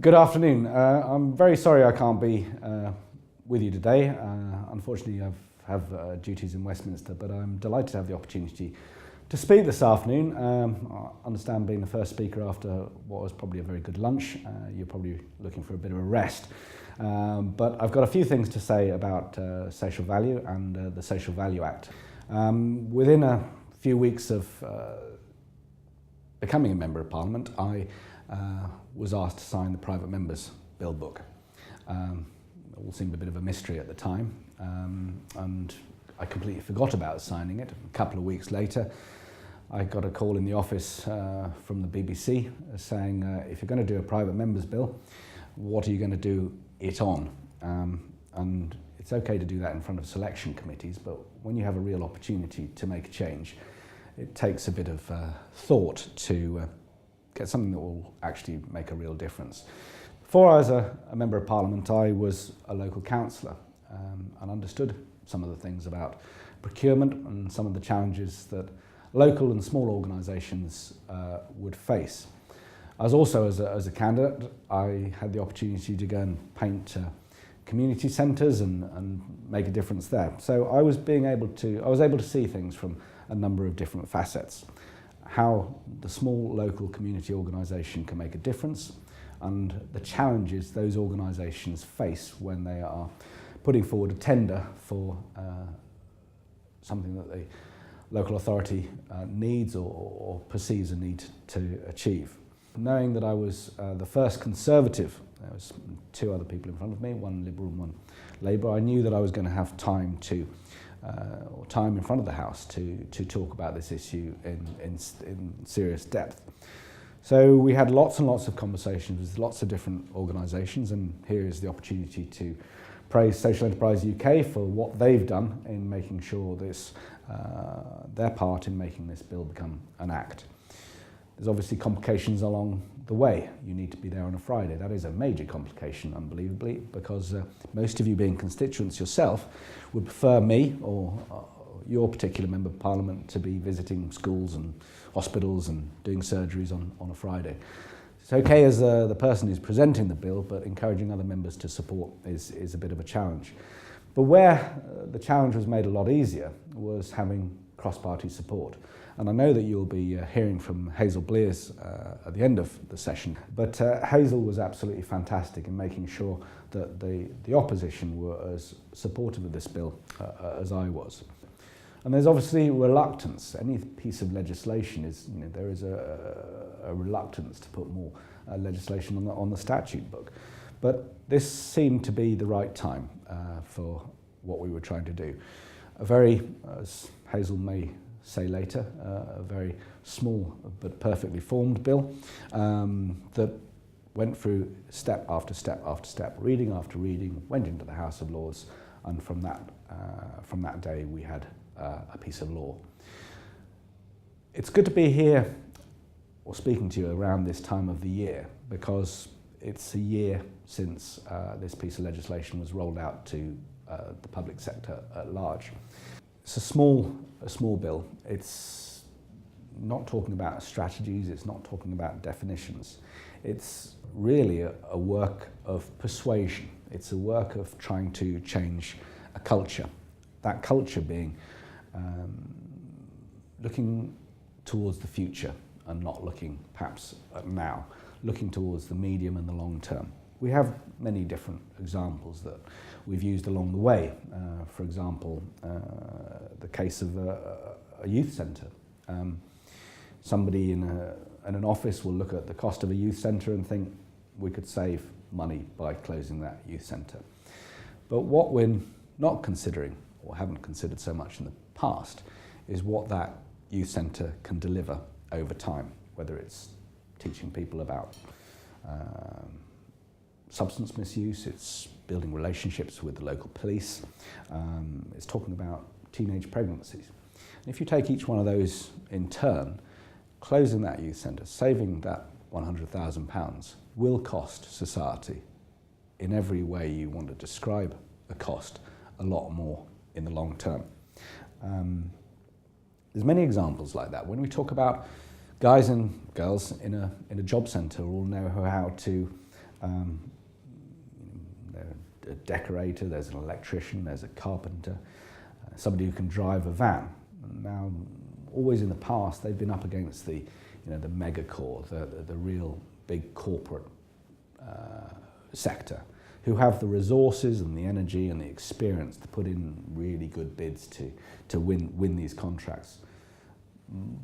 Good afternoon. I'm very sorry I can't be with you today. Unfortunately, I have duties in Westminster, but I'm delighted to have the opportunity to speak this afternoon. I understand being the first speaker after what was probably a very good lunch, you're probably looking for a bit of a rest. But I've got a few things to say about social value and the Social Value Act. Within a few weeks of becoming a Member of Parliament, I was asked to sign the Private Members Bill book. It all seemed a bit of a mystery at the time, and I completely forgot about signing it. A couple of weeks later, I got a call in the office from the BBC saying, if you're going to do a Private Members Bill, what are you going to do it on? And it's okay to do that in front of selection committees, but when you have a real opportunity to make a change, it takes a bit of thought to get something that will actually make a real difference. Before I was a Member of Parliament, I was a local councillor and understood some of the things about procurement and some of the challenges that local and small organisations would face. I was also, as a candidate, I had the opportunity to go and paint community centres and make a difference there. So I was able to see things from a number of different facets. How the small local community organisation can make a difference and the challenges those organisations face when they are putting forward a tender for something that the local authority needs or perceives a need to achieve. Knowing that I was the first Conservative, there was two other people in front of me, one Liberal and one Labour, I knew that I was going to have time in front of the House to talk about this issue in serious depth. So we had lots and lots of conversations with lots of different organisations, and here is the opportunity to praise Social Enterprise UK for what they've done in making sure their part in making this bill become an act. There's obviously complications along the way. You need to be there on a Friday. That is a major complication, unbelievably, because most of you being constituents yourself would prefer me or your particular Member of Parliament to be visiting schools and hospitals and doing surgeries on a Friday. It's okay as the person who's presenting the bill, but encouraging other members to support is a bit of a challenge. But where the challenge was made a lot easier was having cross-party support. And I know that you'll be hearing from Hazel Blears at the end of the session, but Hazel was absolutely fantastic in making sure that the opposition were as supportive of this bill as I was. And there's obviously reluctance. Any piece of legislation there is a reluctance to put more legislation on the statute book. But this seemed to be the right time for what we were trying to do. A very, as Hazel may say later, a very small but perfectly formed bill that went through step after step after step, reading after reading, went into the House of Lords, and from that day we had a piece of law. It's good to be here or speaking to you around this time of the year, because it's a year since this piece of legislation was rolled out to the public sector at large. It's a small bill. It's not talking about strategies, it's not talking about definitions. It's really a work of persuasion. It's a work of trying to change a culture. That culture being looking towards the future and not looking perhaps at now, looking towards the medium and the long term. We have many different examples that we've used along the way. For example, the case of a youth centre. Somebody in an office will look at the cost of a youth centre and think we could save money by closing that youth centre. But what we're not considering, or haven't considered so much in the past, is what that youth centre can deliver over time, whether it's teaching people about substance misuse, it's building relationships with the local police, it's talking about teenage pregnancies. And if you take each one of those in turn, closing that youth centre, saving that £100,000 will cost society, in every way you want to describe a cost, a lot more in the long term. There's many examples like that. When we talk about guys and girls in a job centre all know how to A decorator, there's an electrician, there's a carpenter, somebody who can drive a van. Now, always in the past, they've been up against the megacore, the real big corporate sector, who have the resources and the energy and the experience to put in really good bids to win these contracts.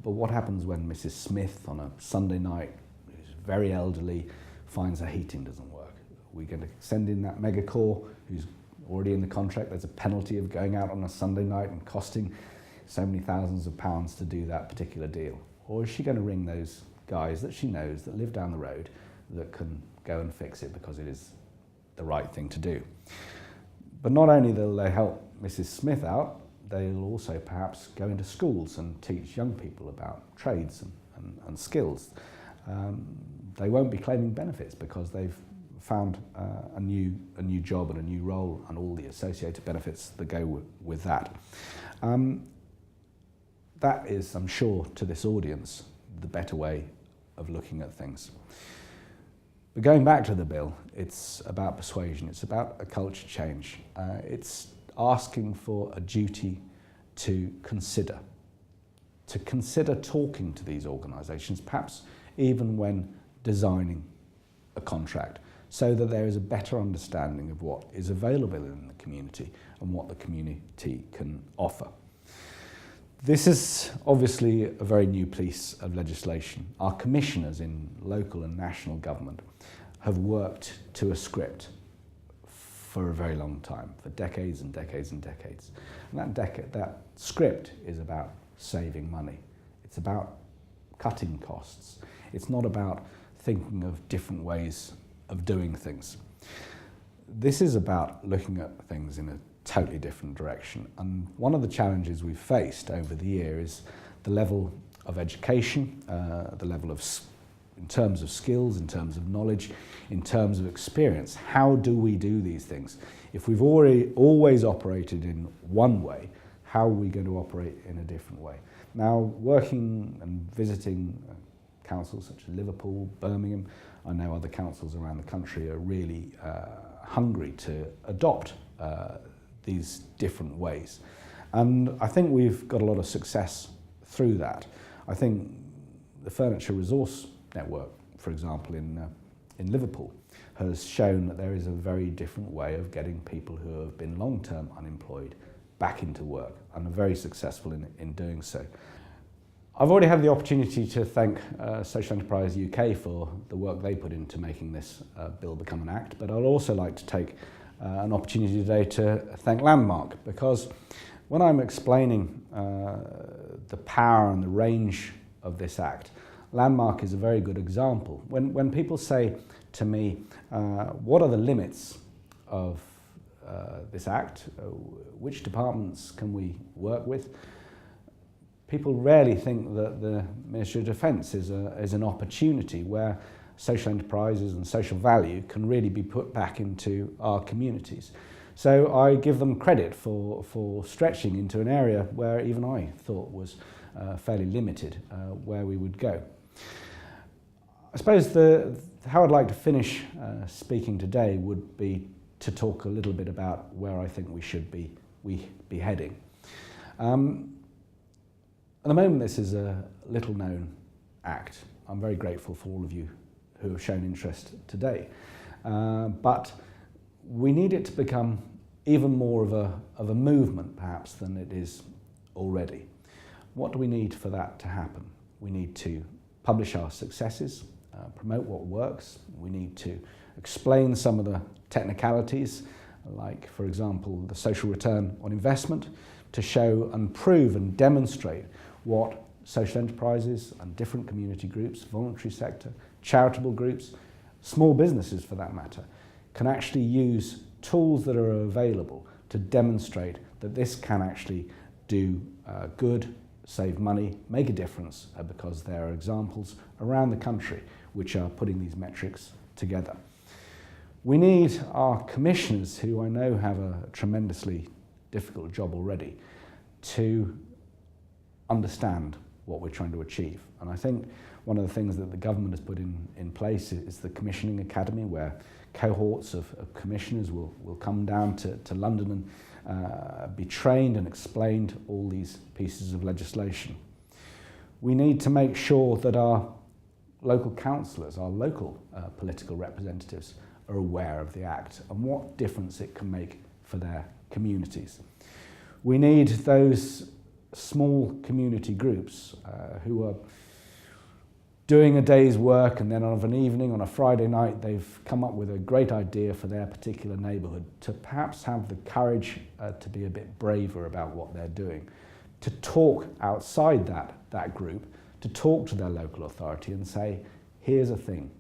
But what happens when Mrs. Smith on a Sunday night, who's very elderly, finds her heating doesn't work? We're going to send in that megacore who's already in the contract. There's a penalty of going out on a Sunday night and costing so many thousands of pounds to do that particular deal. Or is she going to ring those guys that she knows that live down the road that can go and fix it because it is the right thing to do? But not only will they help Mrs. Smith out, they'll also perhaps go into schools and teach young people about trades and skills. They won't be claiming benefits because they've found a new job and a new role and all the associated benefits that go with that. That is, I'm sure, to this audience, the better way of looking at things. But going back to the bill, it's about persuasion, it's about a culture change. It's asking for a duty to consider talking to these organisations, perhaps even when designing a contract, so that there is a better understanding of what is available in the community and what the community can offer. This is obviously a very new piece of legislation. Our commissioners in local and national government have worked to a script for a very long time, for decades and decades and decades. And that script is about saving money. It's about cutting costs. It's not about thinking of different ways of doing things. This is about looking at things in a totally different direction. And one of the challenges we've faced over the year is the level of education, the level of, in terms of skills, in terms of knowledge, in terms of experience. How do we do these things? If we've always operated in one way, how are we going to operate in a different way? Now, working and visiting councils such as Liverpool, Birmingham, I know other councils around the country are really hungry to adopt these different ways. And I think we've got a lot of success through that. I think the Furniture Resource Network, for example, in Liverpool, has shown that there is a very different way of getting people who have been long-term unemployed back into work, and are very successful in doing so. I've already had the opportunity to thank Social Enterprise UK for the work they put into making this bill become an act, but I'd also like to take an opportunity today to thank Landmark, because when I'm explaining the power and the range of this act, Landmark is a very good example. When people say to me, what are the limits of this act, which departments can we work with, people rarely think that the Ministry of Defence is an opportunity where social enterprises and social value can really be put back into our communities. So I give them credit for stretching into an area where even I thought was fairly limited where we would go. I suppose how I'd like to finish speaking today would be to talk a little bit about where I think we should be heading. At the moment, this is a little-known act. I'm very grateful for all of you who have shown interest today. But we need it to become even more of a movement, perhaps, than it is already. What do we need for that to happen? We need to publish our successes, promote what works. We need to explain some of the technicalities, like, for example, the social return on investment, to show and prove and demonstrate what social enterprises and different community groups, voluntary sector, charitable groups, small businesses for that matter, can actually use tools that are available to demonstrate that this can actually do good, save money, make a difference, because there are examples around the country which are putting these metrics together. We need our commissioners, who I know have a tremendously difficult job already, to understand what we're trying to achieve. And I think one of the things that the government has put in place is the Commissioning Academy, where cohorts of commissioners will come down to London and be trained and explained all these pieces of legislation. We need to make sure that our local councillors, our local political representatives, are aware of the Act and what difference it can make for their communities. We need those small community groups who are doing a day's work, and then of an evening on a Friday night they've come up with a great idea for their particular neighbourhood, to perhaps have the courage to be a bit braver about what they're doing, to talk outside that group, to talk to their local authority and say, here's a thing,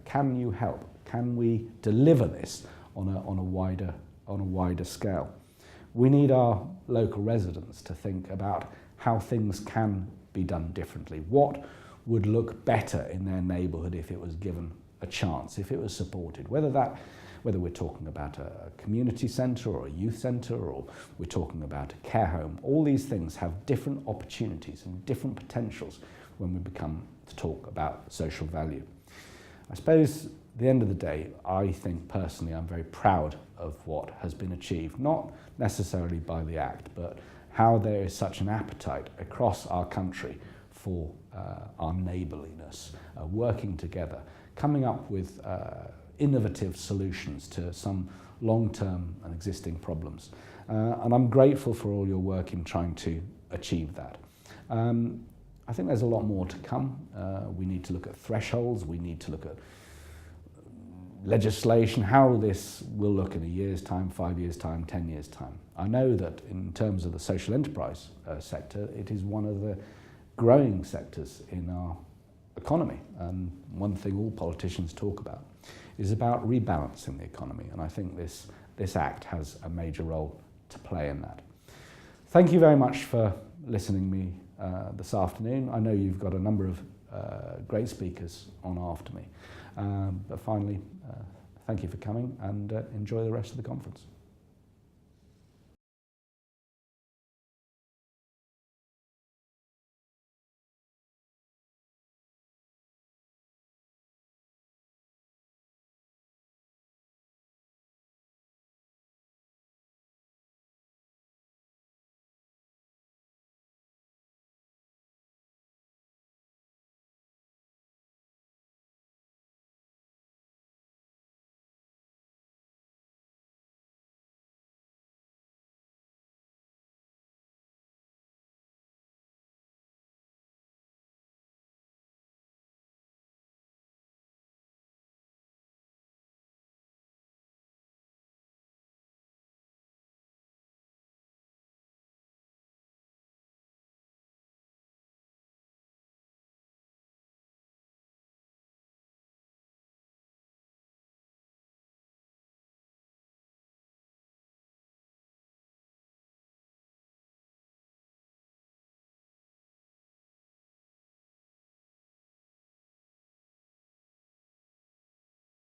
can you help? Can we deliver this on a wider scale? We need our local residents to think about how things can be done differently. What would look better in their neighbourhood if it was given a chance, if it was supported, whether we're talking about a community centre or a youth centre, or we're talking about a care home. All these things have different opportunities and different potentials when we become to talk about social value. I suppose at the end of the day, I think personally I'm very proud of what has been achieved, not necessarily by the Act, but how there is such an appetite across our country for our neighbourliness, working together, coming up with innovative solutions to some long-term and existing problems. And I'm grateful for all your work in trying to achieve that. I think there's a lot more to come. We need to look at thresholds, we need to look at legislation, how this will look in a year's time, 5 years' time, 10 years' time. I know that in terms of the social enterprise sector, it is one of the growing sectors in our economy, and one thing all politicians talk about is about rebalancing the economy, and I think this Act has a major role to play in that. Thank you very much for listening to me this afternoon. I know you've got a number of great speakers on after me, but finally, thank you for coming, and enjoy the rest of the conference.